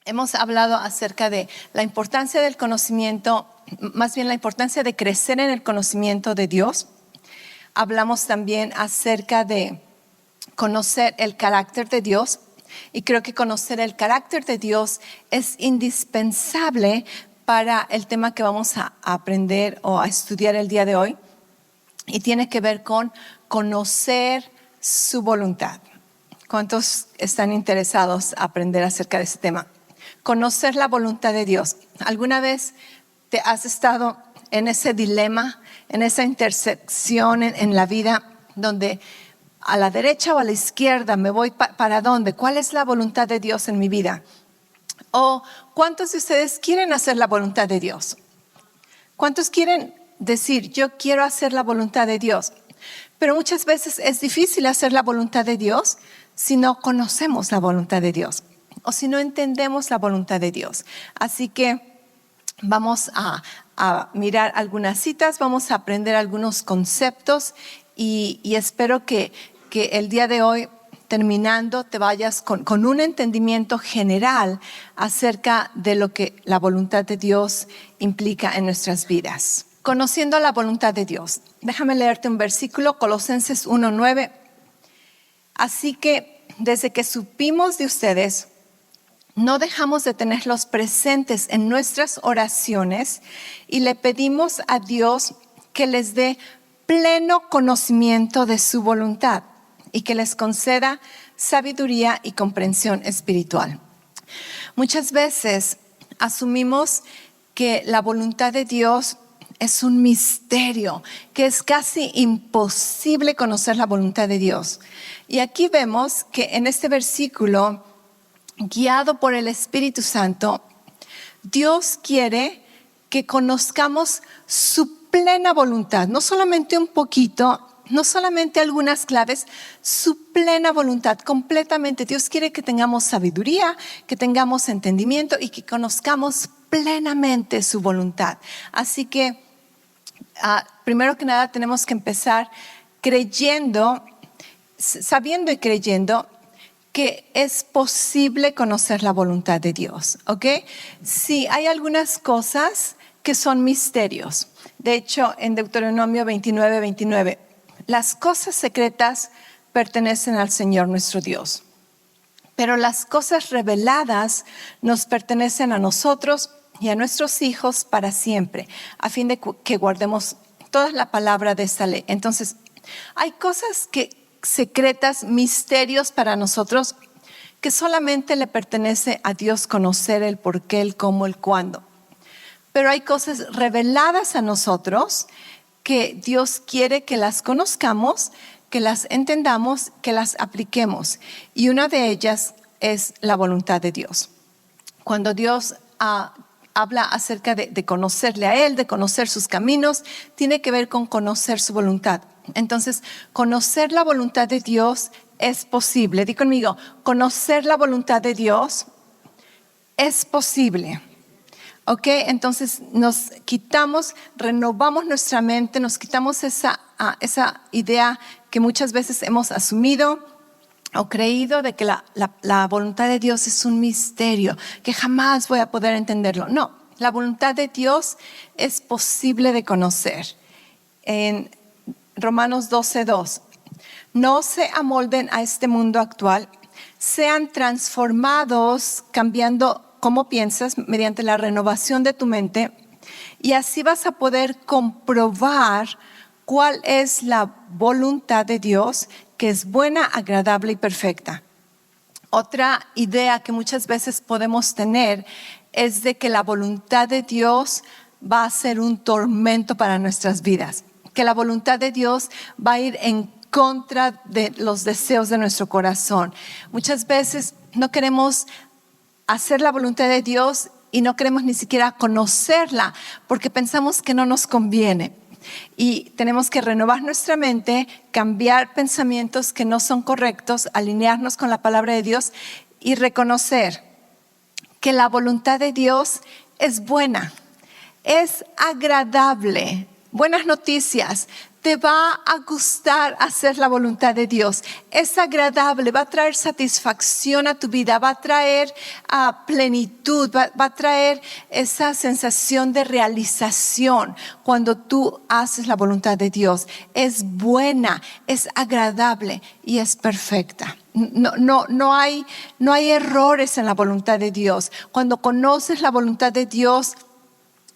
Hemos hablado acerca de la importancia del conocimiento, más bien la importancia de crecer en el conocimiento de Dios. Hablamos también acerca de conocer el carácter de Dios, y creo que conocer el carácter de Dios es indispensable para el tema que vamos a aprender o a estudiar el día de hoy, y tiene que ver con conocer su voluntad. ¿Cuántos están interesados en aprender acerca de ese tema? Conocer la voluntad de Dios. ¿Alguna vez te has estado en ese dilema, en esa intersección en la vida, donde a la derecha o a la izquierda me voy para dónde? ¿Cuál es la voluntad de Dios en mi vida? ¿O cuántos de ustedes quieren hacer la voluntad de Dios? ¿Cuántos quieren decir, yo quiero hacer la voluntad de Dios? Pero muchas veces es difícil hacer la voluntad de Dios si no conocemos la voluntad de Dios o si no entendemos la voluntad de Dios. Así que vamos a mirar algunas citas, vamos a aprender algunos conceptos y espero que el día de hoy, terminando, te vayas con un entendimiento general acerca de lo que la voluntad de Dios implica en nuestras vidas. Conociendo la voluntad de Dios. Déjame leerte un versículo, Colosenses 1:9. Así que desde que supimos de ustedes, no dejamos de tenerlos presentes en nuestras oraciones y le pedimos a Dios que les dé pleno conocimiento de su voluntad y que les conceda sabiduría y comprensión espiritual. Muchas veces asumimos que la voluntad de Dios es un misterio, que es casi imposible conocer la voluntad de Dios. Y aquí vemos que en este versículo, guiado por el Espíritu Santo, Dios quiere que conozcamos su plena voluntad, no solamente un poquito, no solamente algunas claves, su plena voluntad, completamente. Dios quiere que tengamos sabiduría, que tengamos entendimiento y que conozcamos plenamente su voluntad. Así que, primero que nada, tenemos que empezar sabiendo y creyendo que es posible conocer la voluntad de Dios, ¿ok? Sí, hay algunas cosas que son misterios. De hecho, en Deuteronomio 29:29, las cosas secretas pertenecen al Señor nuestro Dios, pero las cosas reveladas nos pertenecen a nosotros y a nuestros hijos para siempre, a fin de que guardemos toda la palabra de esta ley. Entonces, hay cosas secretas, misterios para nosotros, que solamente le pertenece a Dios conocer el por qué, el cómo, el cuándo. Pero hay cosas reveladas a nosotros que Dios quiere que las conozcamos, que las entendamos, que las apliquemos. Y una de ellas es la voluntad de Dios. Cuando Dios habla acerca de conocerle a Él, de conocer sus caminos, tiene que ver con conocer su voluntad. Entonces, conocer la voluntad de Dios es posible. Di conmigo, conocer la voluntad de Dios es posible. ¿Ok? Entonces nos quitamos, renovamos nuestra mente, nos quitamos esa idea que muchas veces hemos asumido o creído de que la voluntad de Dios es un misterio, que jamás voy a poder entenderlo. No, la voluntad de Dios es posible de conocer. En Romanos 12:2, no se amolden a este mundo actual, sean transformados cambiando cómo piensas mediante la renovación de tu mente, y así vas a poder comprobar cuál es la voluntad de Dios, que es buena, agradable y perfecta. Otra idea que muchas veces podemos tener es de que la voluntad de Dios va a ser un tormento para nuestras vidas, que la voluntad de Dios va a ir en contra de los deseos de nuestro corazón. Muchas veces no queremos hacer la voluntad de Dios y no queremos ni siquiera conocerla porque pensamos que no nos conviene. Y tenemos que renovar nuestra mente, cambiar pensamientos que no son correctos, alinearnos con la palabra de Dios y reconocer que la voluntad de Dios es buena, es agradable. Buenas noticias, te va a gustar hacer la voluntad de Dios. Es agradable, va a traer satisfacción a tu vida, va a traer plenitud, va a traer esa sensación de realización cuando tú haces la voluntad de Dios. Es buena, es agradable y es perfecta. No hay errores en la voluntad de Dios. Cuando conoces la voluntad de Dios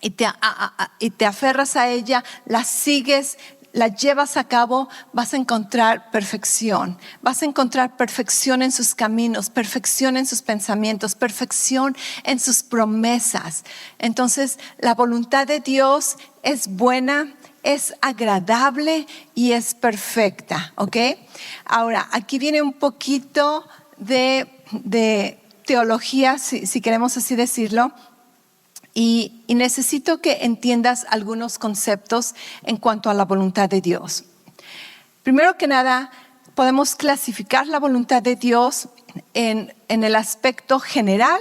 y te aferras a ella, la sigues, la llevas a cabo, vas a encontrar perfección. Vas a encontrar perfección en sus caminos, perfección en sus pensamientos, perfección en sus promesas. Entonces, la voluntad de Dios es buena, es agradable y es perfecta, ¿ok? Ahora, aquí viene un poquito de teología, si queremos así decirlo. Y necesito que entiendas algunos conceptos en cuanto a la voluntad de Dios. Primero que nada, podemos clasificar la voluntad de Dios en el aspecto general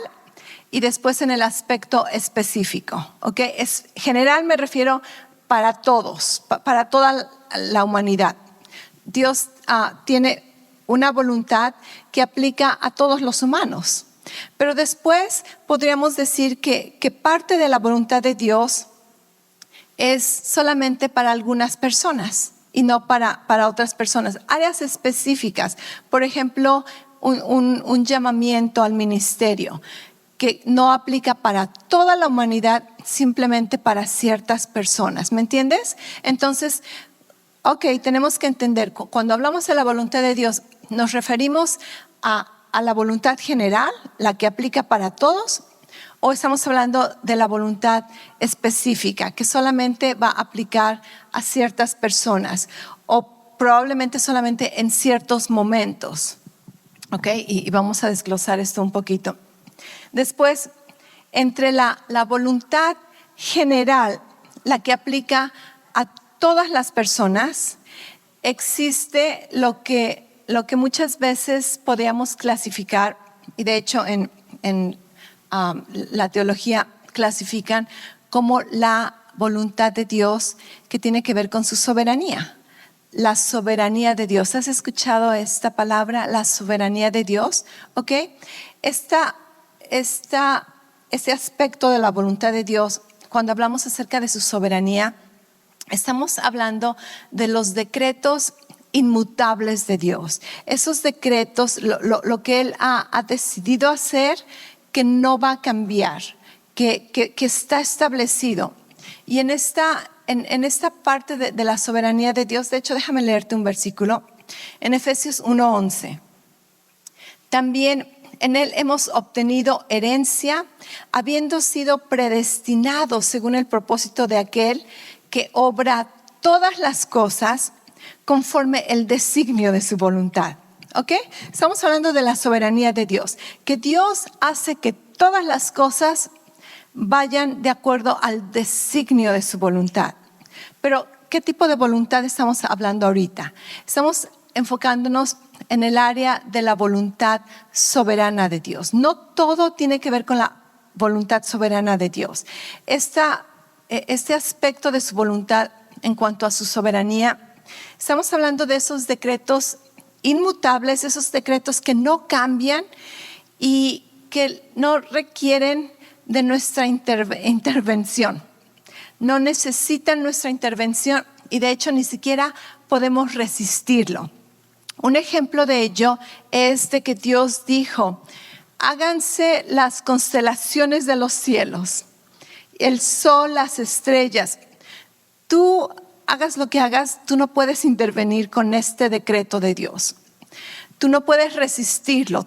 y después en el aspecto específico. ¿Okay? General me refiero para todos, para toda la humanidad. Dios tiene una voluntad que aplica a todos los humanos. Pero después podríamos decir que parte de la voluntad de Dios es solamente para algunas personas y no para otras personas. Áreas específicas, por ejemplo, un llamamiento al ministerio que no aplica para toda la humanidad, simplemente para ciertas personas. ¿Me entiendes? Entonces, tenemos que entender, cuando hablamos de la voluntad de Dios, nos referimos a la voluntad general, la que aplica para todos, o estamos hablando de la voluntad específica, que solamente va a aplicar a ciertas personas, o probablemente solamente en ciertos momentos. ¿Ok? Y vamos a desglosar esto un poquito. Después, entre la voluntad general, la que aplica a todas las personas, existe lo que muchas veces podríamos clasificar, y de hecho en la teología clasifican como la voluntad de Dios que tiene que ver con su soberanía. La soberanía de Dios. ¿Has escuchado esta palabra, la soberanía de Dios? ¿Ok? Este aspecto de la voluntad de Dios, cuando hablamos acerca de su soberanía, estamos hablando de los decretos inmutables de Dios. Esos decretos, lo que Él ha decidido hacer, que no va a cambiar, que está establecido. Y en esta parte de la soberanía de Dios, de hecho, déjame leerte un versículo. En Efesios 1:11. También en Él hemos obtenido herencia, habiendo sido predestinados según el propósito de aquel que obra todas las cosas conforme el designio de su voluntad. ¿Ok? Estamos hablando de la soberanía de Dios, que Dios hace que todas las cosas vayan de acuerdo al designio de su voluntad. Pero, ¿qué tipo de voluntad estamos hablando ahorita? Estamos enfocándonos en el área de la voluntad soberana de Dios. No todo tiene que ver con la voluntad soberana de Dios. Este aspecto de su voluntad en cuanto a su soberanía, estamos hablando de esos decretos inmutables, esos decretos que no cambian y que no requieren de nuestra intervención. No necesitan nuestra intervención y de hecho ni siquiera podemos resistirlo. Un ejemplo de ello es de que Dios dijo: háganse las constelaciones de los cielos, el sol, las estrellas. Tú hagas lo que hagas, tú no puedes intervenir con este decreto de Dios. Tú no puedes resistirlo.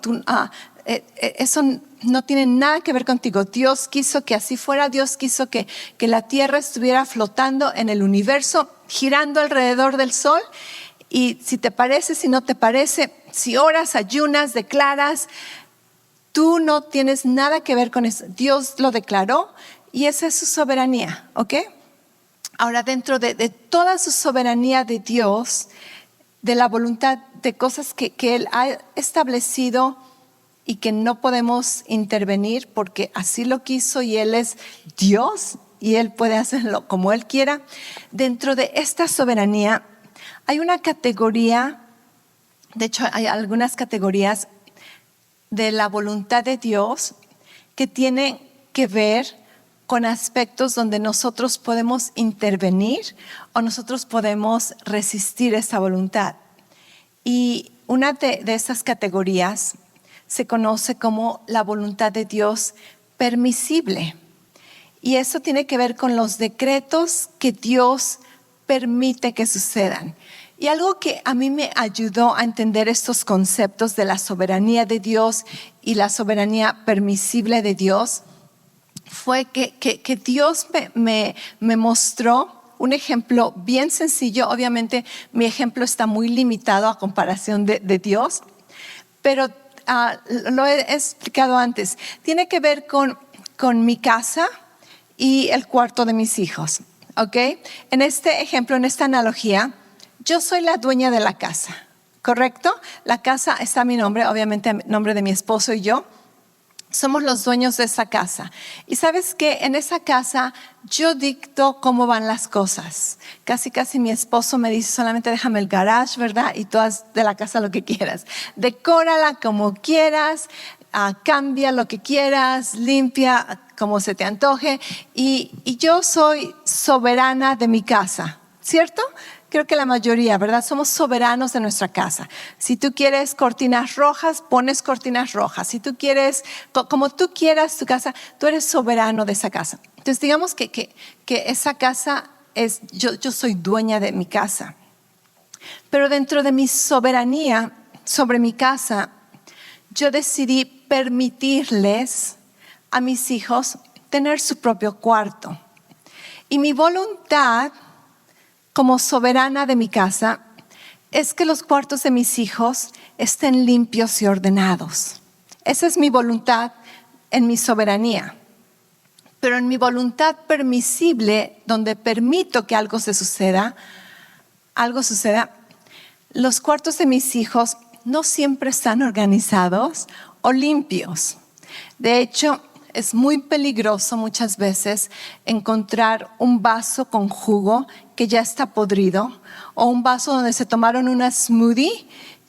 Eso no tiene nada que ver contigo. Dios quiso que así fuera. Dios quiso que la tierra estuviera flotando en el universo, girando alrededor del sol. Y si te parece, si no te parece, si oras, ayunas, declaras, tú no tienes nada que ver con eso. Dios lo declaró y esa es su soberanía, ¿ok? Ahora, dentro de toda su soberanía de Dios, de la voluntad de cosas que Él ha establecido y que no podemos intervenir porque así lo quiso y Él es Dios, y Él puede hacerlo como Él quiera. Dentro de esta soberanía hay una categoría, de hecho hay algunas categorías de la voluntad de Dios que tienen que ver con aspectos donde nosotros podemos intervenir o nosotros podemos resistir esa voluntad. Y una de esas categorías se conoce como la voluntad de Dios permisible. Y eso tiene que ver con los decretos que Dios permite que sucedan. Y algo que a mí me ayudó a entender estos conceptos de la soberanía de Dios y la soberanía permisible de Dios fue que Dios me mostró un ejemplo bien sencillo. Obviamente mi ejemplo está muy limitado a comparación de Dios, pero lo he explicado antes. Tiene que ver con mi casa y el cuarto de mis hijos, ¿ok? En este ejemplo, en esta analogía, yo soy la dueña de la casa, ¿correcto? La casa está a mi nombre, obviamente a nombre de mi esposo y yo. Somos los dueños de esa casa. Y sabes que en esa casa yo dicto cómo van las cosas. Casi mi esposo me dice, solamente déjame el garage, ¿verdad? Y tú haz de la casa lo que quieras. Decórala como quieras, cambia lo que quieras, limpia como se te antoje. Y yo soy soberana de mi casa, ¿cierto? Creo que la mayoría, ¿verdad? Somos soberanos de nuestra casa. Si tú quieres cortinas rojas, pones cortinas rojas. Si tú quieres, como tú quieras tu casa, tú eres soberano de esa casa. Entonces digamos que esa casa es, yo soy dueña de mi casa. Pero dentro de mi soberanía sobre mi casa, yo decidí permitirles a mis hijos tener su propio cuarto. Y mi voluntad como soberana de mi casa es que los cuartos de mis hijos estén limpios y ordenados. Esa es mi voluntad en mi soberanía. Pero en mi voluntad permisible, donde permito que algo suceda, los cuartos de mis hijos no siempre están organizados o limpios. De hecho, es muy peligroso muchas veces encontrar un vaso con jugo que ya está podrido o un vaso donde se tomaron una smoothie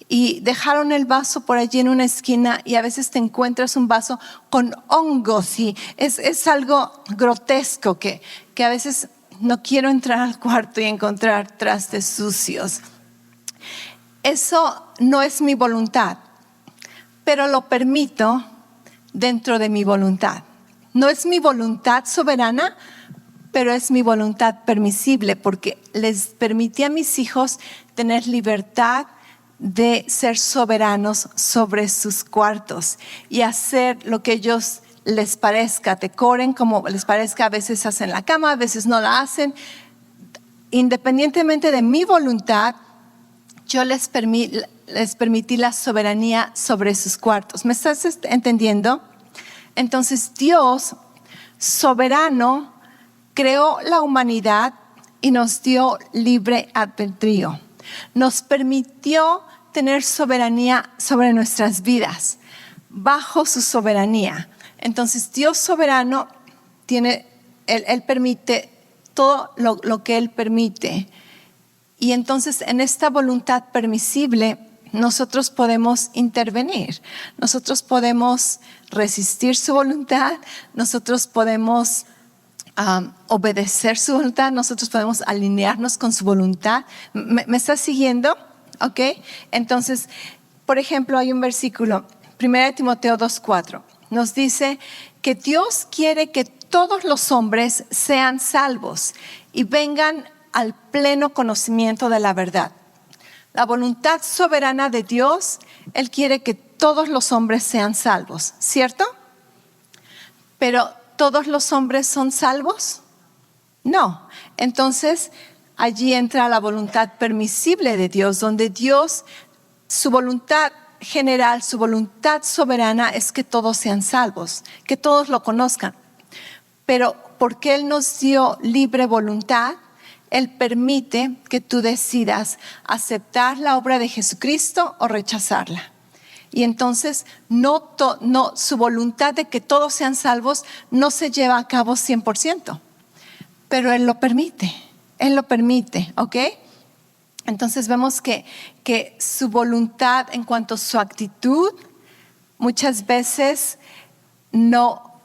y dejaron el vaso por allí en una esquina y a veces te encuentras un vaso con hongos y es algo grotesco que a veces no quiero entrar al cuarto y encontrar trastes sucios. Eso no es mi voluntad, pero lo permito dentro de mi voluntad. No es mi voluntad soberana, pero es mi voluntad permisible porque les permití a mis hijos tener libertad de ser soberanos sobre sus cuartos y hacer lo que ellos les parezca, decoren como les parezca. A veces hacen la cama, a veces no la hacen. Independientemente de mi voluntad, yo les permití la soberanía sobre sus cuartos. ¿Me estás entendiendo? Entonces Dios, soberano, creó la humanidad y nos dio libre albedrío. Nos permitió tener soberanía sobre nuestras vidas, bajo su soberanía. Entonces Dios soberano Él permite todo lo que Él permite. Y entonces en esta voluntad permisible nosotros podemos intervenir, nosotros podemos resistir su voluntad, nosotros podemos obedecer su voluntad, nosotros podemos alinearnos con su voluntad. ¿Me estás siguiendo? ¿Ok? Entonces, por ejemplo, hay un versículo, 1 Timoteo 2:4, nos dice que Dios quiere que todos los hombres sean salvos y vengan al pleno conocimiento de la verdad. La voluntad soberana de Dios, Él quiere que todos los hombres sean salvos, ¿cierto? Pero ¿todos los hombres son salvos? No. Entonces, allí entra la voluntad permisible de Dios, donde Dios, su voluntad general, su voluntad soberana es que todos sean salvos, que todos lo conozcan. Pero porque Él nos dio libre voluntad, Él permite que tú decidas aceptar la obra de Jesucristo o rechazarla. Y entonces su voluntad de que todos sean salvos no se lleva a cabo 100%. pero Él lo permite, ¿ok? Entonces vemos que su voluntad en cuanto a su actitud muchas veces no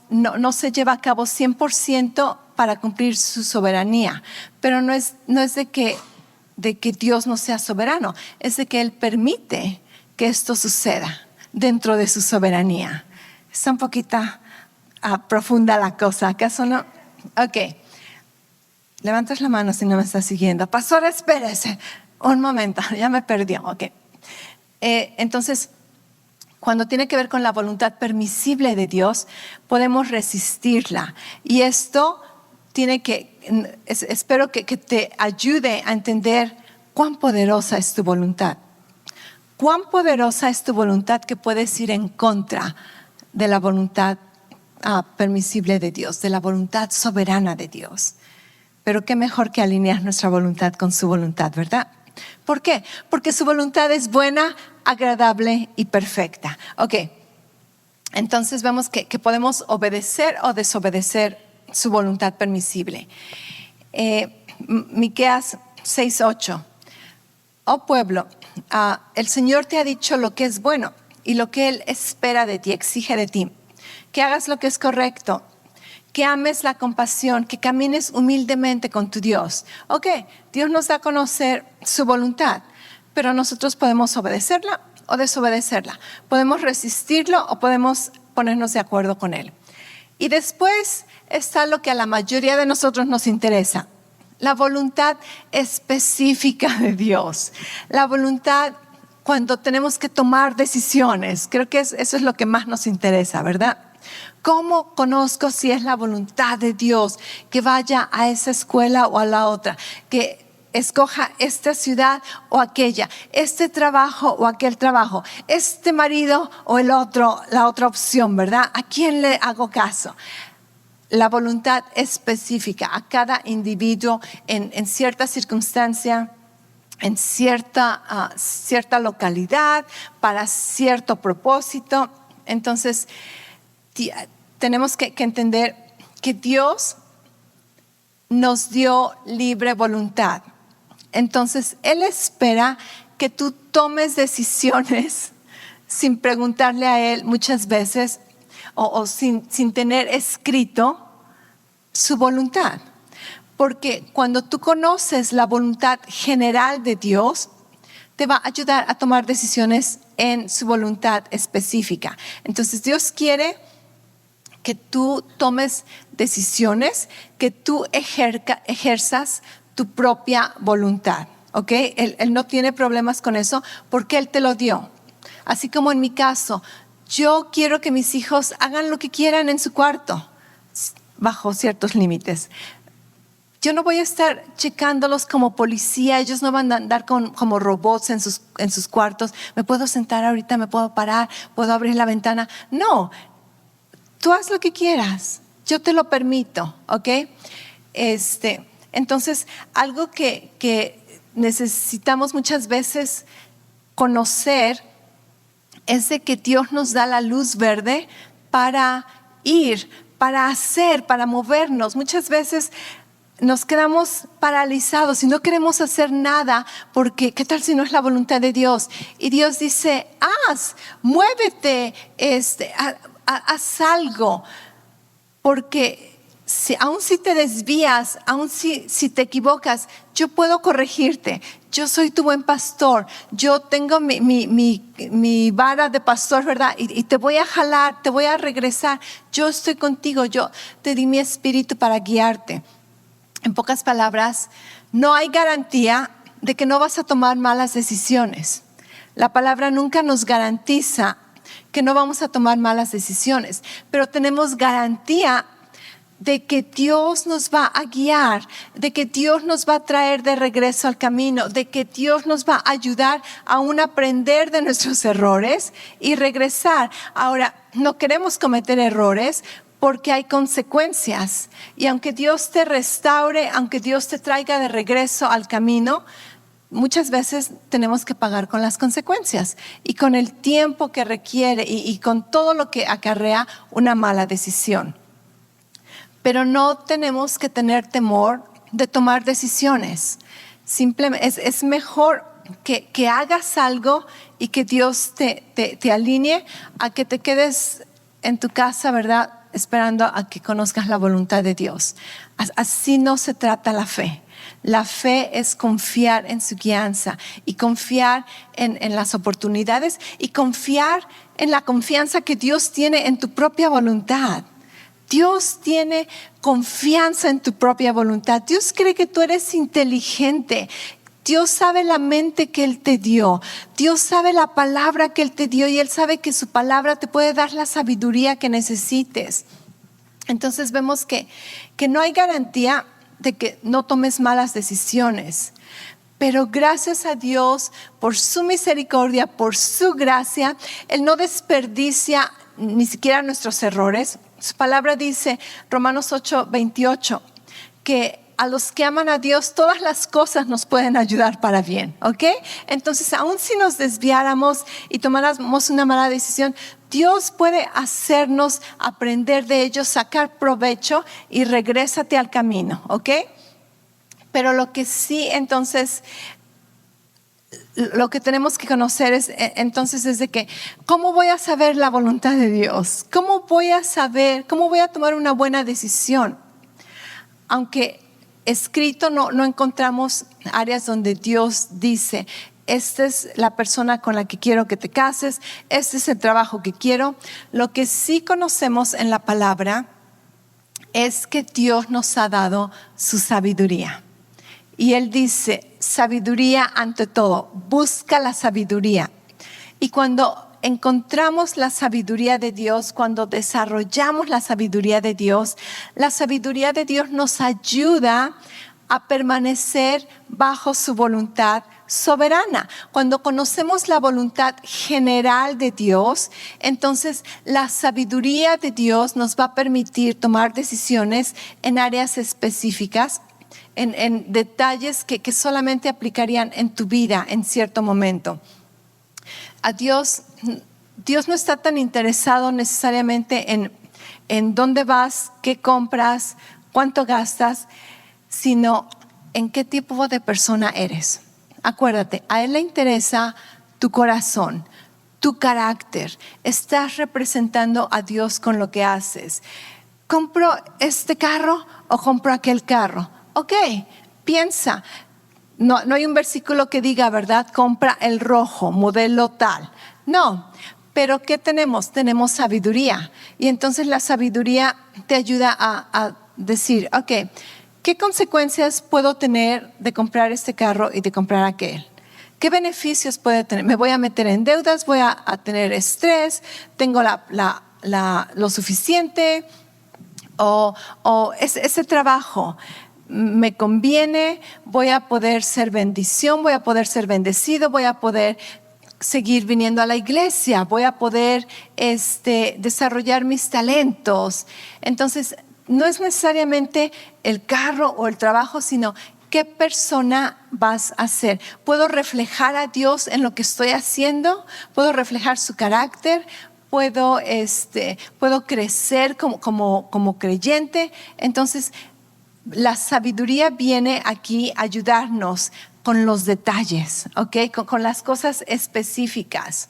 se lleva a cabo 100% para cumplir su soberanía, pero no es de que Dios no sea soberano, es de que Él permite que esto suceda dentro de su soberanía. Está un poquito profunda la cosa, ¿acaso no? Ok, levantas la mano si no me estás siguiendo. Pastora, espérese un momento, ya me perdió. Ok, entonces, cuando tiene que ver con la voluntad permisible de Dios, podemos resistirla. Y esto espero que te ayude a entender cuán poderosa es tu voluntad. Cuán poderosa es tu voluntad que puedes ir en contra de la voluntad permisible de Dios, de la voluntad soberana de Dios. Pero qué mejor que alinear nuestra voluntad con su voluntad, ¿verdad? ¿Por qué? Porque su voluntad es buena, agradable y perfecta. Ok, entonces vemos que podemos obedecer o desobedecer su voluntad permisible. Miqueas 6:8. Oh pueblo, el Señor te ha dicho lo que es bueno y lo que Él espera de ti, exige de ti. Que hagas lo que es correcto, que ames la compasión, que camines humildemente con tu Dios. Ok, Dios nos da a conocer su voluntad, pero nosotros podemos obedecerla o desobedecerla. Podemos resistirlo o podemos ponernos de acuerdo con Él. Y después está lo que a la mayoría de nosotros nos interesa: la voluntad específica de Dios. La voluntad cuando tenemos que tomar decisiones. Creo que eso es lo que más nos interesa, ¿verdad? ¿Cómo conozco si es la voluntad de Dios que vaya a esa escuela o a la otra? Que escoja esta ciudad o aquella, este trabajo o aquel trabajo, este marido o la otra opción, ¿verdad? ¿A quién le hago caso? La voluntad específica a cada individuo en cierta circunstancia, en cierta localidad, para cierto propósito. Entonces, tenemos que entender que Dios nos dio libre voluntad. Entonces, Él espera que tú tomes decisiones sin preguntarle a Él muchas veces o sin tener escrito su voluntad. Porque cuando tú conoces la voluntad general de Dios, te va a ayudar a tomar decisiones en su voluntad específica. Entonces Dios quiere que tú tomes decisiones, que tú ejerzas tu propia voluntad. ¿Ok? Él no tiene problemas con eso porque Él te lo dio. Así como en mi caso, yo quiero que mis hijos hagan lo que quieran en su cuarto, bajo ciertos límites. Yo no voy a estar checándolos como policía, ellos no van a andar como robots en sus cuartos. Me puedo sentar ahorita, me puedo parar, puedo abrir la ventana. No, tú haz lo que quieras, yo te lo permito, ¿ok? Entonces, algo que necesitamos muchas veces conocer es de que Dios nos da la luz verde para ir, para hacer, para movernos. Muchas veces nos quedamos paralizados y no queremos hacer nada porque ¿qué tal si no es la voluntad de Dios? Y Dios dice, muévete, haz algo, porque aun si te desvías, aun si te equivocas, yo puedo corregirte. Yo soy tu buen pastor, yo tengo mi vara de pastor, ¿verdad? Y te voy a jalar, te voy a regresar. Yo estoy contigo, yo te di mi espíritu para guiarte. En pocas palabras, no hay garantía de que no vas a tomar malas decisiones. La palabra nunca nos garantiza que no vamos a tomar malas decisiones, pero tenemos garantía de que Dios nos va a guiar, de que Dios nos va a traer de regreso al camino, de que Dios nos va a ayudar a aún aprender de nuestros errores y regresar. Ahora, no queremos cometer errores porque hay consecuencias. Y aunque Dios te restaure, aunque Dios te traiga de regreso al camino, muchas veces tenemos que pagar con las consecuencias y con el tiempo que requiere y con todo lo que acarrea una mala decisión. Pero no tenemos que tener temor de tomar decisiones. Simplemente es mejor que hagas algo y que Dios te alinee a que te quedes en tu casa, ¿verdad?, esperando a que conozcas la voluntad de Dios. Así no se trata la fe. La fe es confiar en su guianza y confiar en las oportunidades y confiar en la confianza que Dios tiene en tu propia voluntad. Dios tiene confianza en tu propia voluntad. Dios cree que tú eres inteligente. Dios sabe la mente que Él te dio. Dios sabe la palabra que Él te dio y Él sabe que su palabra te puede dar la sabiduría que necesites. Entonces vemos que no hay garantía de que no tomes malas decisiones. Pero gracias a Dios por su misericordia, por su gracia, Él no desperdicia ni siquiera nuestros errores. Su palabra dice, Romanos 8:28, que a los que aman a Dios todas las cosas nos pueden ayudar para bien, ¿ok? Entonces, aun si nos desviáramos y tomáramos una mala decisión, Dios puede hacernos aprender de ello, sacar provecho y regrésate al camino, ¿ok? Pero lo que sí, entonces, lo que tenemos que conocer es de que, ¿cómo voy a saber la voluntad de Dios? ¿Cómo voy a tomar una buena decisión? Aunque escrito no encontramos áreas donde Dios dice, esta es la persona con la que quiero que te cases, este es el trabajo que quiero. Lo que sí conocemos en la palabra es que Dios nos ha dado su sabiduría. Y Él dice, sabiduría ante todo, busca la sabiduría. Y cuando encontramos la sabiduría de Dios, cuando desarrollamos la sabiduría de Dios nos ayuda a permanecer bajo su voluntad soberana. Cuando conocemos la voluntad general de Dios, entonces la sabiduría de Dios nos va a permitir tomar decisiones en áreas específicas, en detalles que solamente aplicarían en tu vida en cierto momento. A Dios no está tan interesado necesariamente en dónde vas, qué compras, cuánto gastas, sino en qué tipo de persona eres. Acuérdate, a Él le interesa tu corazón, tu carácter. Estás representando a Dios con lo que haces. ¿Compro este carro o compro aquel carro? Ok, piensa. No hay un versículo que diga, ¿verdad? Compra el rojo, modelo tal. No, pero ¿qué tenemos? Tenemos sabiduría. Y entonces la sabiduría te ayuda a decir, ok, ¿qué consecuencias puedo tener de comprar este carro y de comprar aquel? ¿Qué beneficios puede tener? ¿Me voy a meter en deudas? ¿Voy a tener estrés? ¿Tengo lo suficiente? ¿O ese trabajo me conviene? ¿Voy a poder ser bendición? ¿Voy a poder ser bendecido? ¿Voy a poder seguir viniendo a la iglesia? ¿Voy a poder desarrollar mis talentos? Entonces, no es necesariamente el carro o el trabajo, sino qué persona vas a ser. ¿Puedo reflejar a Dios en lo que estoy haciendo? ¿Puedo reflejar su carácter? ¿Puedo crecer como creyente? Entonces, la sabiduría viene aquí a ayudarnos con los detalles, ¿ok? Con las cosas específicas.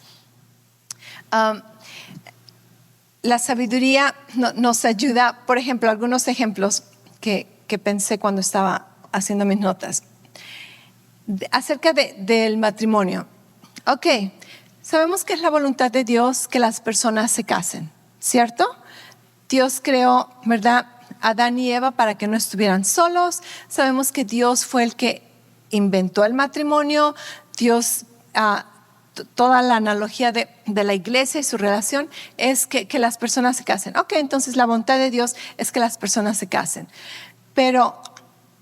La sabiduría nos ayuda, por ejemplo, algunos ejemplos que pensé cuando estaba haciendo mis notas. Acerca del matrimonio. Ok, sabemos que es la voluntad de Dios que las personas se casen, ¿cierto? Dios creó, ¿verdad?, Adán y Eva para que no estuvieran solos. Sabemos que Dios fue el que inventó el matrimonio. Dios, toda la analogía de la iglesia y su relación es que las personas se casen. Ok, entonces la voluntad de Dios es que las personas se casen. Pero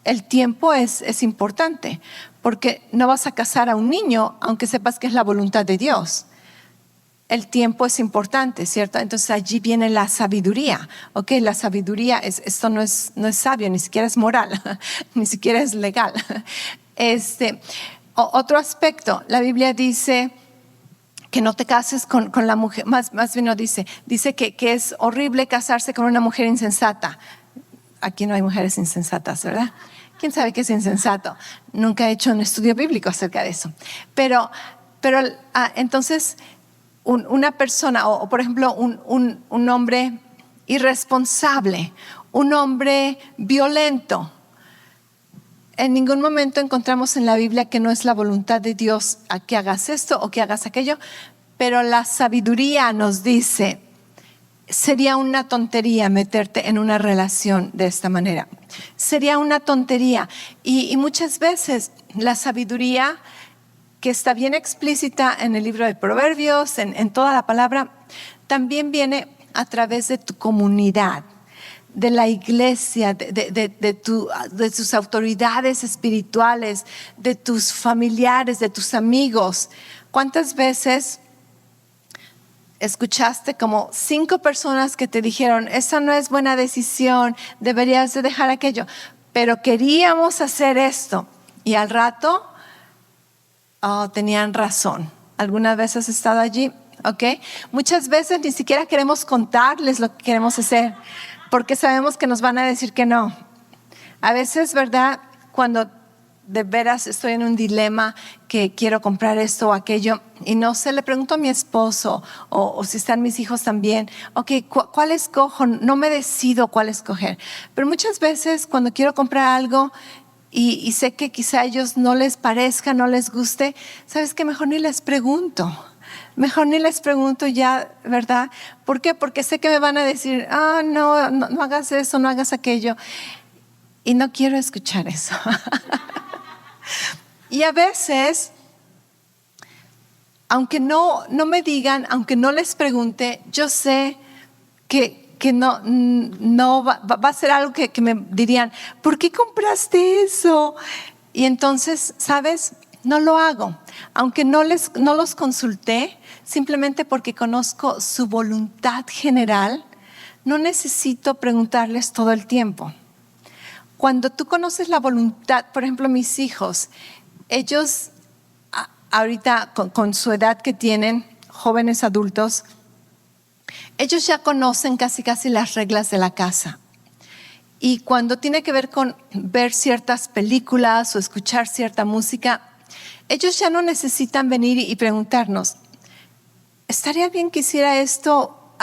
el tiempo es importante, porque no vas a casar a un niño aunque sepas que es la voluntad de Dios. El tiempo es importante, ¿cierto? Entonces allí viene la sabiduría, ¿ok? La sabiduría, esto no es sabio, ni siquiera es moral, ni siquiera es legal. Otro aspecto, la Biblia dice que no te cases con la mujer, más bien no dice que es horrible casarse con una mujer insensata. aquí no hay mujeres insensatas, ¿verdad? ¿Quién sabe qué es insensato? Nunca he hecho un estudio bíblico acerca de eso. Pero entonces, una persona, o por ejemplo, un hombre irresponsable, un hombre violento, en ningún momento encontramos en la Biblia que no es la voluntad de Dios a que hagas esto o que hagas aquello, pero la sabiduría nos dice, sería una tontería meterte en una relación de esta manera. Sería una tontería. Y muchas veces la sabiduría, que está bien explícita en el libro de Proverbios, en toda la palabra, también viene a través de tu comunidad, de la iglesia, de tus autoridades espirituales, de tus familiares, de tus amigos. ¿Cuántas veces escuchaste como 5 personas que te dijeron, esa no es buena decisión, deberías de dejar aquello, pero queríamos hacer esto? Y al rato, tenían razón. ¿Alguna vez has estado allí? ¿Okay? Muchas veces ni siquiera queremos contarles lo que queremos hacer, porque sabemos que nos van a decir que no. A veces, ¿verdad? Cuando de veras estoy en un dilema que quiero comprar esto o aquello y no sé, le pregunto a mi esposo o si están mis hijos también, ¿cuál escojo? No me decido cuál escoger. Pero muchas veces cuando quiero comprar algo y sé que quizá a ellos no les parezca, no les guste, ¿sabes qué? Mejor ni les pregunto. Mejor ni les pregunto ya, ¿verdad? ¿Por qué? Porque sé que me van a decir, no hagas eso, no hagas aquello. Y no quiero escuchar eso. Y a veces, aunque no me digan, aunque no les pregunte, yo sé que no va a ser algo que me dirían, ¿por qué compraste eso? Y entonces, ¿sabes? No lo hago, aunque no los consulté, simplemente porque conozco su voluntad general, no necesito preguntarles todo el tiempo. Cuando tú conoces la voluntad, por ejemplo, mis hijos, ellos ahorita con su edad que tienen, jóvenes adultos, ellos ya conocen casi las reglas de la casa. Y cuando tiene que ver con ver ciertas películas o escuchar cierta música, ellos ya no necesitan venir y preguntarnos, ¿estaría bien que hiciera esto?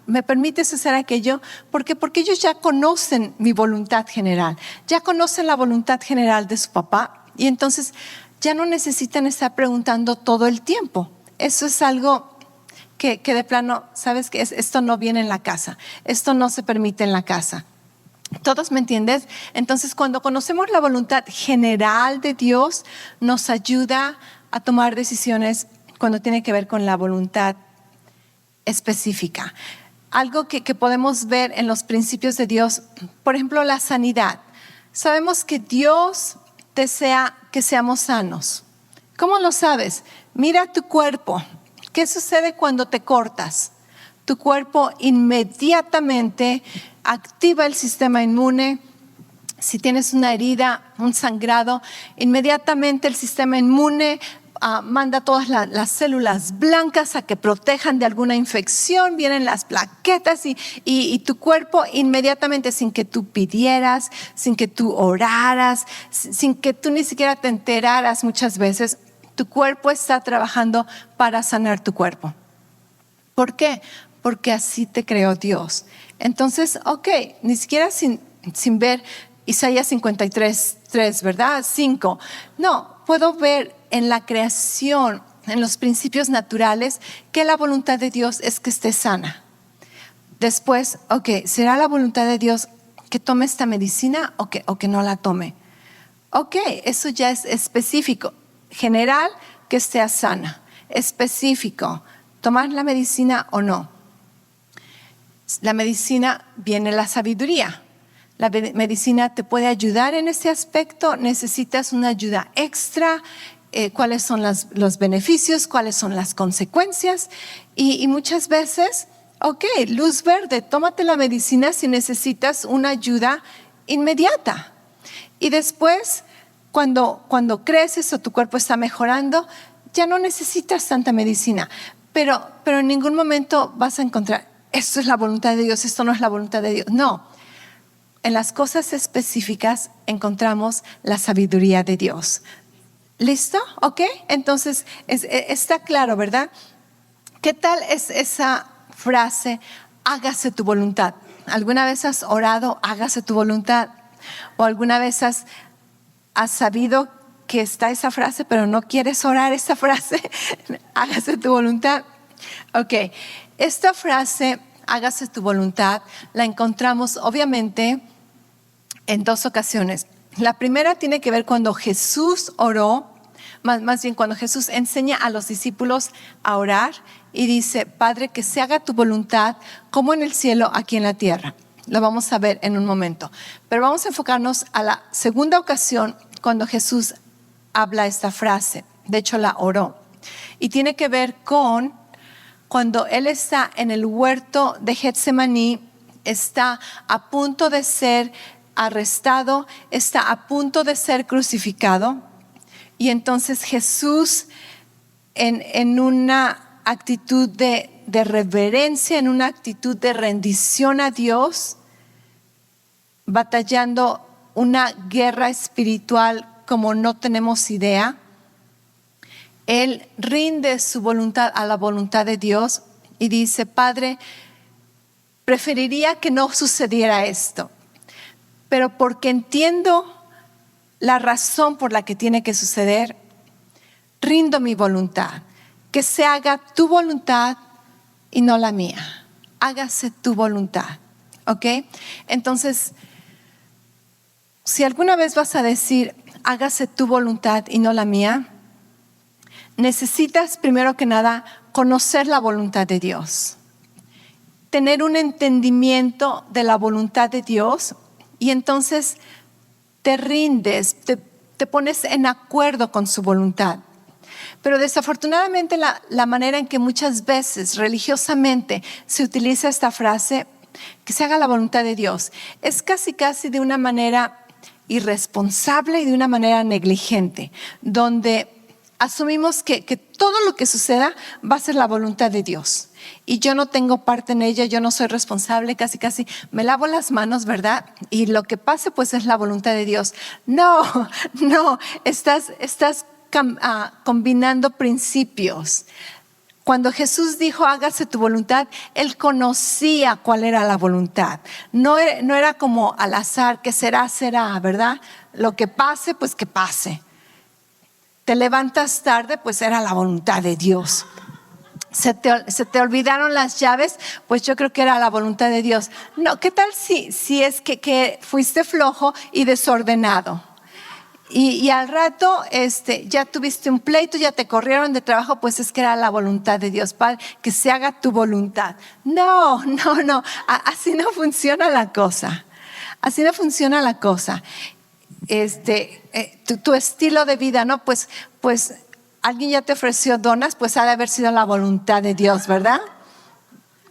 ¿Me permites hacer aquello? Porque ellos ya conocen mi voluntad general, ya conocen la voluntad general de su papá y entonces ya no necesitan estar preguntando todo el tiempo. Eso es algo que de plano, ¿sabes qué? Esto no viene en la casa, esto no se permite en la casa. ¿Todos me entiendes? Entonces, cuando conocemos la voluntad general de Dios, nos ayuda a tomar decisiones cuando tiene que ver con la voluntad específica. Algo que podemos ver en los principios de Dios, por ejemplo, la sanidad. Sabemos que Dios desea que seamos sanos. ¿Cómo lo sabes? Mira tu cuerpo. ¿Qué sucede cuando te cortas? Tu cuerpo inmediatamente activa el sistema inmune. Si tienes una herida, un sangrado, inmediatamente el sistema inmune manda todas las células blancas a que protejan de alguna infección. Vienen las plaquetas y tu cuerpo inmediatamente, sin que tú pidieras, sin que tú oraras, sin que tú ni siquiera te enteraras muchas veces, tu cuerpo está trabajando para sanar tu cuerpo. ¿Por qué? Porque así te creó Dios. Entonces, ni siquiera sin ver Isaías 53:3, ¿verdad? 5. No, puedo ver en la creación, en los principios naturales, que la voluntad de Dios es que esté sana. Después, ¿será la voluntad de Dios que tome esta medicina o que no la tome? Eso ya es específico. General, que esté sana. Específico, tomar la medicina o no. La medicina viene la sabiduría. La medicina te puede ayudar en ese aspecto. Necesitas una ayuda extra. ¿Cuáles son los beneficios? ¿Cuáles son las consecuencias? Y muchas veces, luz verde, tómate la medicina si necesitas una ayuda inmediata. Y después, cuando creces o tu cuerpo está mejorando, ya no necesitas tanta medicina. Pero en ningún momento vas a encontrar, esto es la voluntad de Dios, esto no es la voluntad de Dios. No. en las cosas específicas encontramos la sabiduría de Dios. ¿Listo? ¿Ok? Entonces, está claro, ¿verdad? ¿Qué tal es esa frase, hágase tu voluntad? ¿Alguna vez has orado, hágase tu voluntad? ¿O alguna vez has sabido que está esa frase, pero no quieres orar esa frase? Hágase tu voluntad. Ok, esta frase, hágase tu voluntad, la encontramos obviamente en dos ocasiones. La primera tiene que ver cuando Jesús oró, más bien cuando Jesús enseña a los discípulos a orar y dice, Padre, que se haga tu voluntad como en el cielo, aquí en la tierra. Lo vamos a ver en un momento. Pero vamos a enfocarnos a la segunda ocasión cuando Jesús habla esta frase. De hecho, la oró. Y tiene que ver con cuando Él está en el huerto de Getsemaní, está a punto de ser arrestado, está a punto de ser crucificado. Y entonces Jesús, en una actitud de reverencia, en una actitud de rendición a Dios, batallando una guerra espiritual como no tenemos idea, Él rinde su voluntad a la voluntad de Dios y dice, Padre, preferiría que no sucediera esto, pero porque entiendo la razón por la que tiene que suceder, rindo mi voluntad. Que se haga tu voluntad y no la mía. Hágase tu voluntad. ¿Ok? Entonces, si alguna vez vas a decir, hágase tu voluntad y no la mía, necesitas primero que nada conocer la voluntad de Dios. Tener un entendimiento de la voluntad de Dios y entonces te rindes, te pones en acuerdo con su voluntad. Pero desafortunadamente la manera en que muchas veces religiosamente se utiliza esta frase, que se haga la voluntad de Dios, es casi de una manera irresponsable y de una manera negligente, donde asumimos que todo lo que suceda va a ser la voluntad de Dios. Y yo no tengo parte en ella, yo no soy responsable, casi me lavo las manos, ¿verdad? Y lo que pase pues es la voluntad de Dios. No, estás combinando principios. Cuando Jesús dijo hágase tu voluntad, Él conocía cuál era la voluntad. No era como al azar, que será, ¿verdad? Lo que pase, pues que pase. Te levantas tarde, pues era la voluntad de Dios. Se te olvidaron las llaves, pues yo creo que era la voluntad de Dios. No, ¿qué tal si es que fuiste flojo y desordenado? Y al rato ya tuviste un pleito, ya te corrieron de trabajo, pues es que era la voluntad de Dios, Padre, que se haga tu voluntad. No, así no funciona la cosa. Así no funciona la cosa. Tu estilo de vida, ¿no? Pues alguien ya te ofreció donas, pues ha de haber sido la voluntad de Dios, ¿verdad?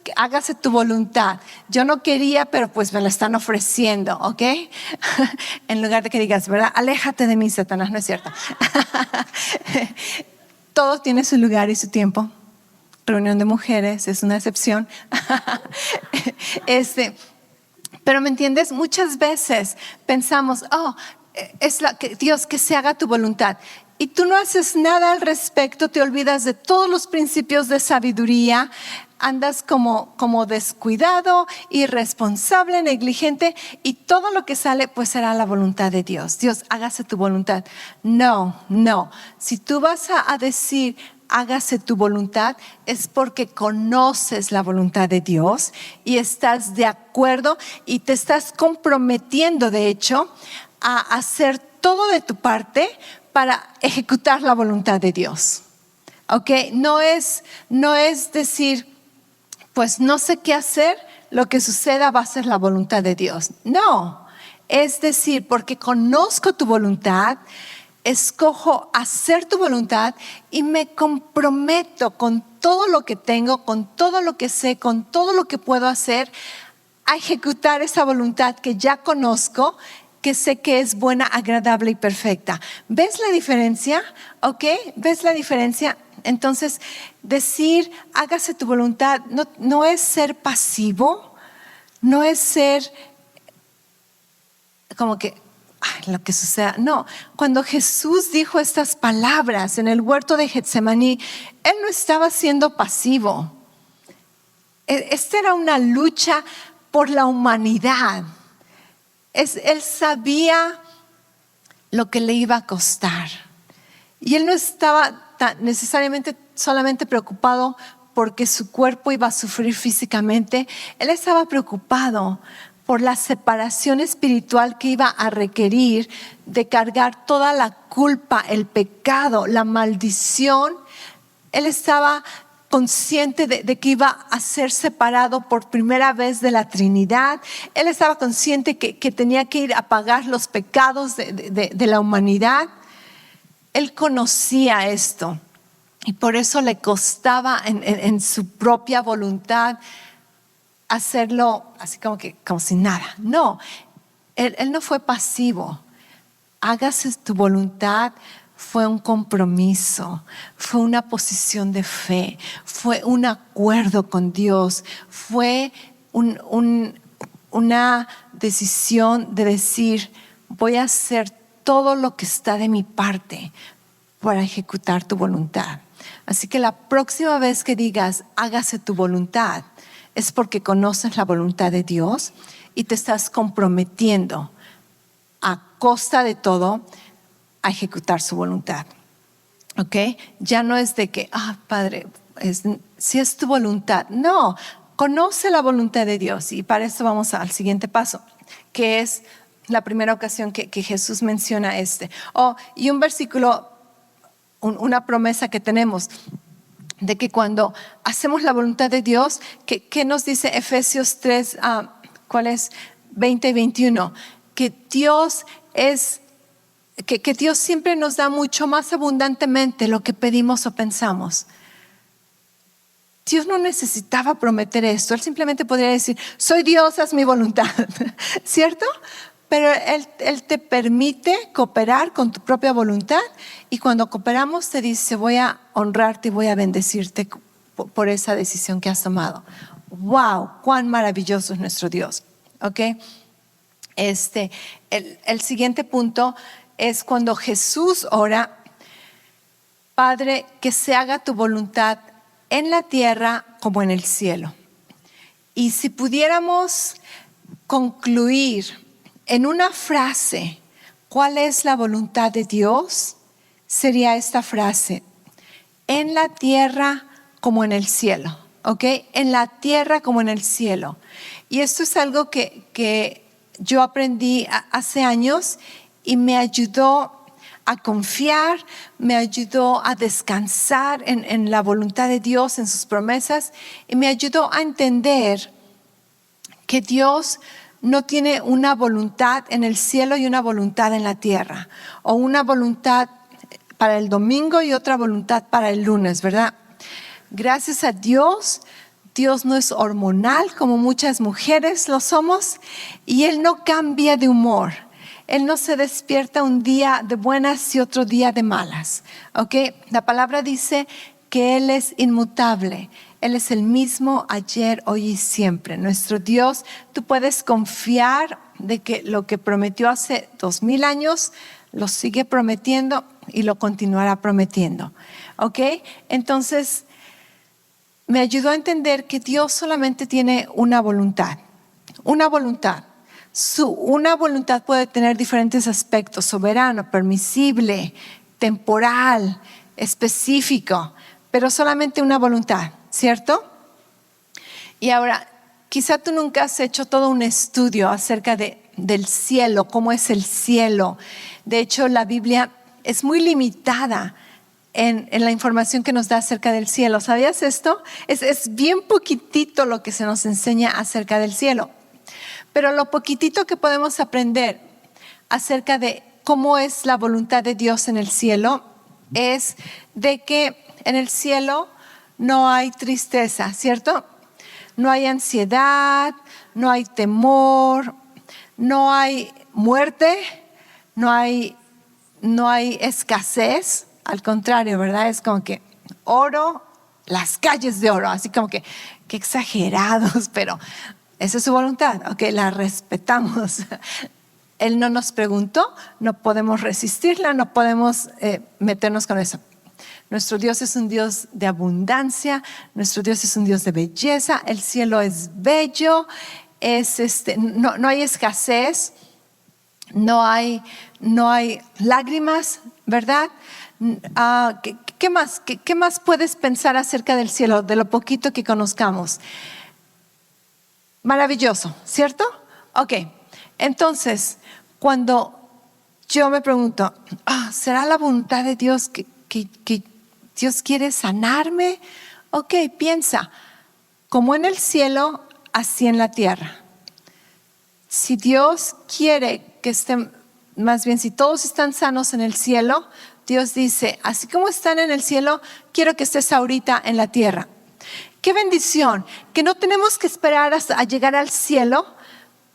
Que hágase tu voluntad. Yo no quería, pero pues me la están ofreciendo, ¿ok? En lugar de que digas, ¿verdad? Aléjate de mí, Satanás, no es cierto. Todo tiene su lugar y su tiempo. Reunión de mujeres es una excepción. Pero ¿me entiendes? Muchas veces pensamos, Dios, que se haga tu voluntad. Y tú no haces nada al respecto, te olvidas de todos los principios de sabiduría, andas como descuidado, irresponsable, negligente, y todo lo que sale pues será la voluntad de Dios. Dios, hágase tu voluntad. No. Si tú vas a decir hágase tu voluntad, es porque conoces la voluntad de Dios y estás de acuerdo y te estás comprometiendo, de hecho, a hacer todo de tu parte para ejecutar la voluntad de Dios. ¿Ok? No es decir, pues no sé qué hacer, lo que suceda va a ser la voluntad de Dios. No, es decir, porque conozco tu voluntad, escojo hacer tu voluntad y me comprometo con todo lo que tengo, con todo lo que sé, con todo lo que puedo hacer, a ejecutar esa voluntad que ya conozco, que sé que es buena, agradable y perfecta. ¿Ves la diferencia? ¿Ok? ¿Ves la diferencia? Entonces, decir hágase tu voluntad no es ser pasivo, no es ser como que ay, lo que suceda. No, cuando Jesús dijo estas palabras en el huerto de Getsemaní, Él no estaba siendo pasivo. Esta era una lucha por la humanidad. Él sabía lo que le iba a costar. Y Él no estaba necesariamente solamente preocupado porque su cuerpo iba a sufrir físicamente. Él estaba preocupado por la separación espiritual que iba a requerir de cargar toda la culpa, el pecado, la maldición. Él estaba consciente de que iba a ser separado por primera vez de la Trinidad. Él estaba consciente que tenía que ir a pagar los pecados de la humanidad. Él conocía esto y por eso le costaba en su propia voluntad hacerlo así como si nada. No, él no fue pasivo. Hágase tu voluntad. Fue un compromiso, fue una posición de fe, fue un acuerdo con Dios, fue una decisión de decir, voy a hacer todo lo que está de mi parte para ejecutar tu voluntad. Así que la próxima vez que digas, hágase tu voluntad, es porque conoces la voluntad de Dios y te estás comprometiendo a costa de todo a ejecutar su voluntad. ¿Ok? Ya no es de que, Padre, si es tu voluntad. No, conoce la voluntad de Dios. Y para eso vamos al siguiente paso, que es la primera ocasión que Jesús menciona y un versículo, una promesa que tenemos, de que cuando hacemos la voluntad de Dios, ¿qué nos dice Efesios 3, ¿cuál es? 20 y 21? Que Dios siempre nos da mucho más abundantemente lo que pedimos o pensamos. Dios no necesitaba prometer esto. Él simplemente podría decir, soy Dios, haz mi voluntad. ¿Cierto? Pero Él te permite cooperar con tu propia voluntad y cuando cooperamos te dice, voy a honrarte y voy a bendecirte por esa decisión que has tomado. ¡Wow! ¡Cuán maravilloso es nuestro Dios! ¿Ok? El siguiente punto es cuando Jesús ora, Padre, que se haga tu voluntad en la tierra como en el cielo. Y si pudiéramos concluir en una frase cuál es la voluntad de Dios, sería esta frase: en la tierra como en el cielo. ¿Ok? En la tierra como en el cielo. Y esto es algo que yo aprendí hace años y me ayudó a confiar, me ayudó a descansar en la voluntad de Dios, en sus promesas, y me ayudó a entender que Dios no tiene una voluntad en el cielo y una voluntad en la tierra, o una voluntad para el domingo y otra voluntad para el lunes, ¿verdad? Gracias a Dios, Dios no es hormonal como muchas mujeres lo somos, y Él no cambia de humor. Él no se despierta un día de buenas y otro día de malas. ¿Ok? La palabra dice que Él es inmutable. Él es el mismo ayer, hoy y siempre. Nuestro Dios, tú puedes confiar de que lo que prometió hace 2000 años lo sigue prometiendo y lo continuará prometiendo. ¿Ok? Entonces, me ayudó a entender que Dios solamente tiene una voluntad. Una voluntad. Una voluntad puede tener diferentes aspectos: soberano, permisible, temporal, específico, pero solamente una voluntad, ¿cierto? Y ahora, quizá tú nunca has hecho todo un estudio acerca del cielo, cómo es el cielo. De hecho, la Biblia es muy limitada en la información que nos da acerca del cielo. ¿Sabías esto? Es bien poquitito lo que se nos enseña acerca del cielo. Pero lo poquitito que podemos aprender acerca de cómo es la voluntad de Dios en el cielo es de que en el cielo no hay tristeza, ¿cierto? No hay ansiedad, no hay temor, no hay muerte, no hay escasez. Al contrario, ¿verdad? Es como que oro, las calles de oro, así como que exagerados, pero esa es su voluntad, ok, la respetamos. Él no nos preguntó, no podemos resistirla, no podemos meternos con eso. Nuestro Dios es un Dios de abundancia, nuestro Dios es un Dios de belleza, el cielo es bello, no hay escasez, no hay lágrimas, ¿verdad? ¿Qué más puedes pensar acerca del cielo, de lo poquito que conozcamos? Maravilloso, ¿cierto? Ok, entonces, cuando yo me pregunto, ¿será la voluntad de Dios que Dios quiere sanarme? Ok, piensa, como en el cielo, así en la tierra. Si Dios quiere que estén, más bien si todos están sanos en el cielo, Dios dice, así como están en el cielo, quiero que estés ahorita en la tierra. ¡Qué bendición! Que no tenemos que esperar a llegar al cielo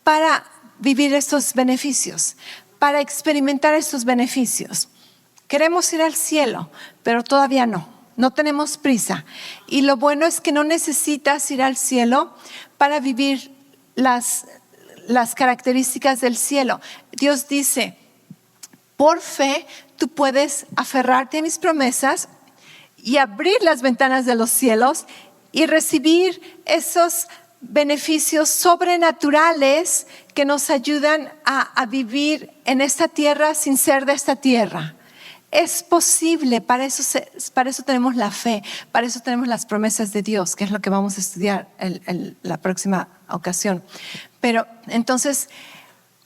para vivir estos beneficios, para experimentar estos beneficios. Queremos ir al cielo, pero todavía no tenemos prisa. Y lo bueno es que no necesitas ir al cielo para vivir las características del cielo. Dios dice, por fe tú puedes aferrarte a mis promesas y abrir las ventanas de los cielos y recibir esos beneficios sobrenaturales que nos ayudan a vivir en esta tierra sin ser de esta tierra. Es posible, para eso tenemos la fe, para eso tenemos las promesas de Dios, que es lo que vamos a estudiar la próxima ocasión. Pero entonces,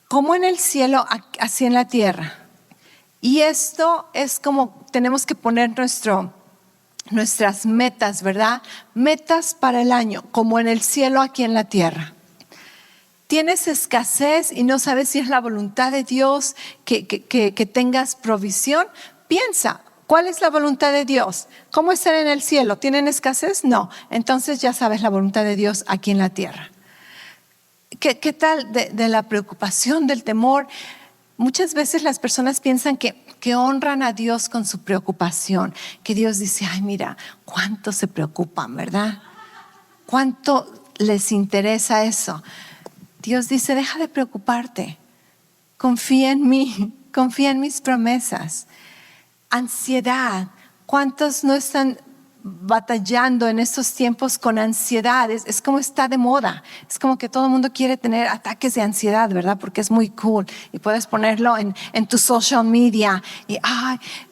como en el cielo, así en la tierra. Y esto es como tenemos que poner nuestras metas, ¿verdad? Metas para el año, como en el cielo, aquí en la tierra. Tienes escasez y no sabes si es la voluntad de Dios que tengas provisión. Piensa, ¿cuál es la voluntad de Dios? ¿Cómo estar en el cielo? ¿Tienen escasez? No. Entonces ya sabes la voluntad de Dios aquí en la tierra. ¿Qué tal de la preocupación, del temor? Muchas veces las personas piensan que honran a Dios con su preocupación. Que Dios dice, ay, mira, cuánto se preocupan, ¿verdad? ¿Cuánto les interesa eso? Dios dice, deja de preocuparte, confía en mí, confía en mis promesas. Ansiedad, ¿cuántos no están batallando en estos tiempos con ansiedad? Es como está de moda, es como que todo el mundo quiere tener ataques de ansiedad, ¿verdad? Porque es muy cool y puedes ponerlo en tu social media y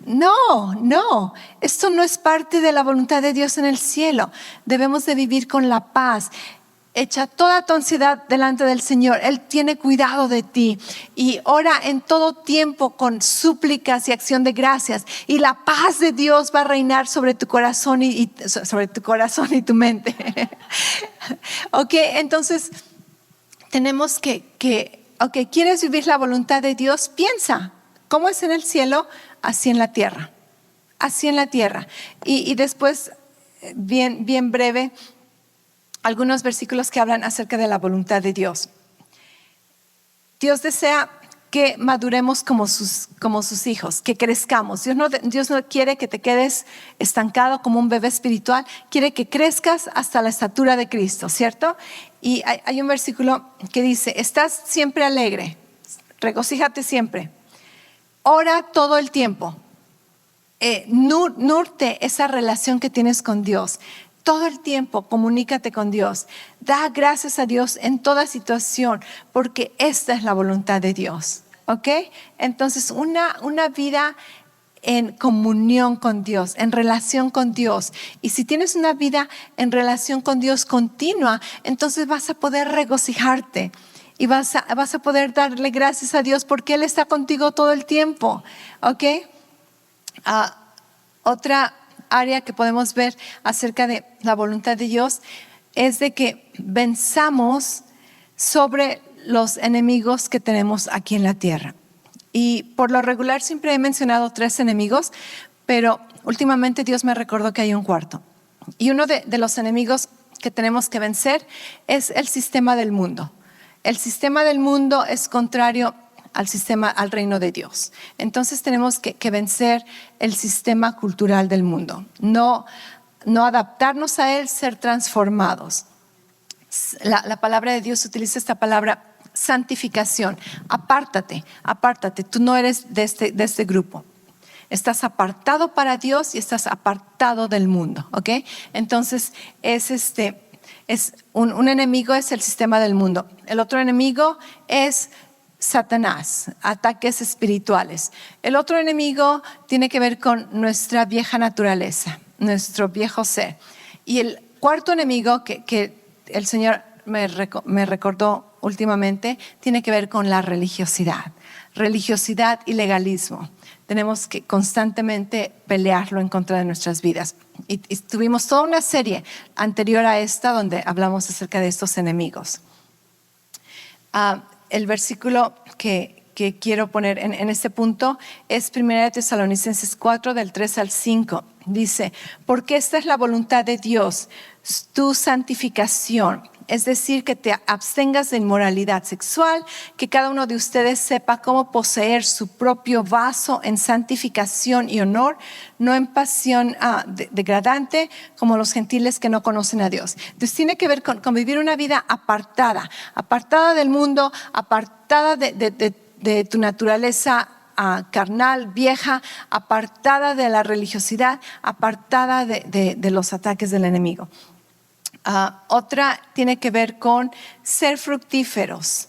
no, esto no es parte de la voluntad de Dios en el cielo. Debemos de vivir con la paz. Echa toda tu ansiedad delante del Señor. Él tiene cuidado de ti. Y ora en todo tiempo con súplicas y acción de gracias. Y la paz de Dios va a reinar sobre tu corazón y tu mente. Ok, entonces tenemos ¿quieres vivir la voluntad de Dios? Piensa, ¿cómo es en el cielo? Así en la tierra. Así en la tierra. Y después, bien breve, algunos versículos que hablan acerca de la voluntad de Dios. Dios desea que maduremos como sus hijos, que crezcamos. Dios no quiere que te quedes estancado como un bebé espiritual, quiere que crezcas hasta la estatura de Cristo, ¿cierto? Y hay un versículo que dice, estás siempre alegre, regocíjate siempre, ora todo el tiempo, nurte esa relación que tienes con Dios. Todo el tiempo comunícate con Dios. Da gracias a Dios en toda situación, porque esta es la voluntad de Dios. ¿Ok? Entonces, una vida en comunión con Dios, en relación con Dios. Y si tienes una vida en relación con Dios continua, entonces vas a poder regocijarte y vas a poder darle gracias a Dios porque Él está contigo todo el tiempo. ¿Ok? Otra área que podemos ver acerca de la voluntad de Dios es de que venzamos sobre los enemigos que tenemos aquí en la tierra. Y por lo regular siempre he mencionado 3 enemigos, pero últimamente Dios me recordó que hay un cuarto. Y uno de los enemigos que tenemos que vencer es el sistema del mundo. El sistema del mundo es contrario al reino de Dios. Entonces tenemos que vencer el sistema cultural del mundo, no adaptarnos a él, ser transformados. La palabra de Dios utiliza esta palabra santificación. Apártate. Tú no eres de este grupo. Estás apartado para Dios y estás apartado del mundo, ¿ok? Entonces un enemigo es el sistema del mundo. El otro enemigo es Satanás, ataques espirituales. El otro enemigo tiene que ver con nuestra vieja naturaleza, nuestro viejo ser. Y el cuarto enemigo que el Señor me recordó últimamente tiene que ver con la religiosidad y legalismo. Tenemos que constantemente pelearlo en contra de nuestras vidas. Y tuvimos toda una serie anterior a esta donde hablamos acerca de estos enemigos. El versículo que quiero poner en este punto es 1 Tesalonicenses 4, del 3 al 5. Dice, porque esta es la voluntad de Dios, tu santificación. Es decir, que te abstengas de inmoralidad sexual, que cada uno de ustedes sepa cómo poseer su propio vaso en santificación y honor, no en pasión degradante como los gentiles que no conocen a Dios. Entonces tiene que ver con vivir una vida apartada del mundo, apartada de tu naturaleza carnal, vieja, apartada de la religiosidad, apartada de los ataques del enemigo. Otra tiene que ver con ser fructíferos,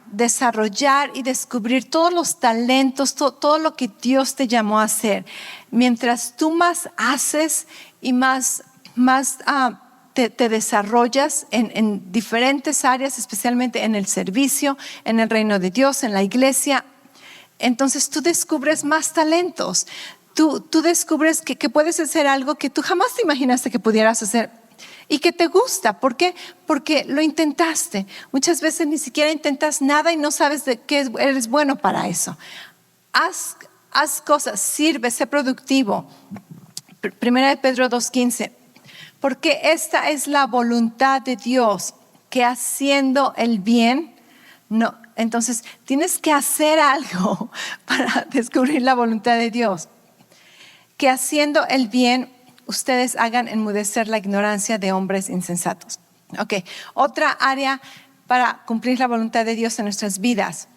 desarrollar y descubrir todos los talentos, todo lo que Dios te llamó a hacer. Mientras tú más haces y más te desarrollas en diferentes áreas, especialmente en el servicio, en el reino de Dios, en la iglesia, entonces tú descubres más talentos. Tú descubres que puedes hacer algo que tú jamás te imaginaste que pudieras hacer. Y que te gusta. ¿Por qué? Porque lo intentaste. Muchas veces ni siquiera intentas nada y no sabes de qué eres bueno para eso. Haz cosas, sirve, sé productivo. 1 Pedro 2:15. Porque esta es la voluntad de Dios, que haciendo el bien, no. Entonces tienes que hacer algo para descubrir la voluntad de Dios. Que haciendo el bien, ustedes hagan enmudecer la ignorancia de hombres insensatos. Okay. Otra área para cumplir la voluntad de Dios en nuestras vidas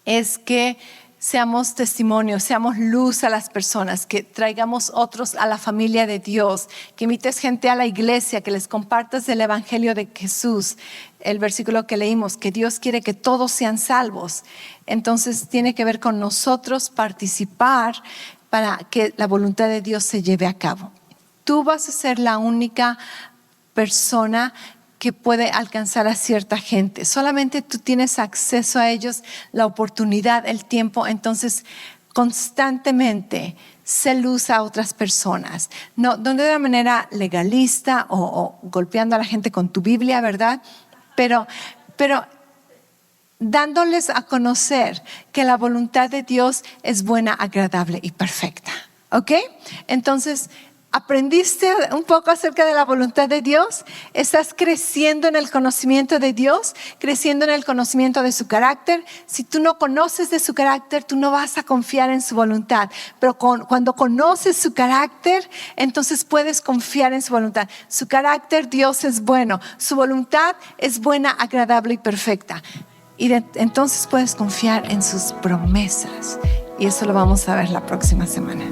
es que seamos testimonios, seamos luz a las personas, que traigamos otros a la familia de Dios, que invites gente a la iglesia, que les compartas el evangelio de Jesús. El versículo que leímos, que Dios quiere que todos sean salvos. Entonces tiene que ver con nosotros participar para que la voluntad de Dios se lleve a cabo. Tú vas a ser la única persona que puede alcanzar a cierta gente. Solamente tú tienes acceso a ellos, la oportunidad, el tiempo. Entonces, constantemente sé luz a otras personas. No de una manera legalista o golpeando a la gente con tu Biblia, ¿verdad? Pero dándoles a conocer que la voluntad de Dios es buena, agradable y perfecta. ¿Ok? Entonces, ¿aprendiste un poco acerca de la voluntad de Dios? ¿Estás creciendo en el conocimiento de Dios? ¿Creciendo en el conocimiento de su carácter? Si tú no conoces de su carácter, tú no vas a confiar en su voluntad. Pero cuando conoces su carácter, entonces puedes confiar en su voluntad. Su carácter, Dios es bueno. Su voluntad es buena, agradable y perfecta. Y entonces puedes confiar en sus promesas. Y eso lo vamos a ver la próxima semana.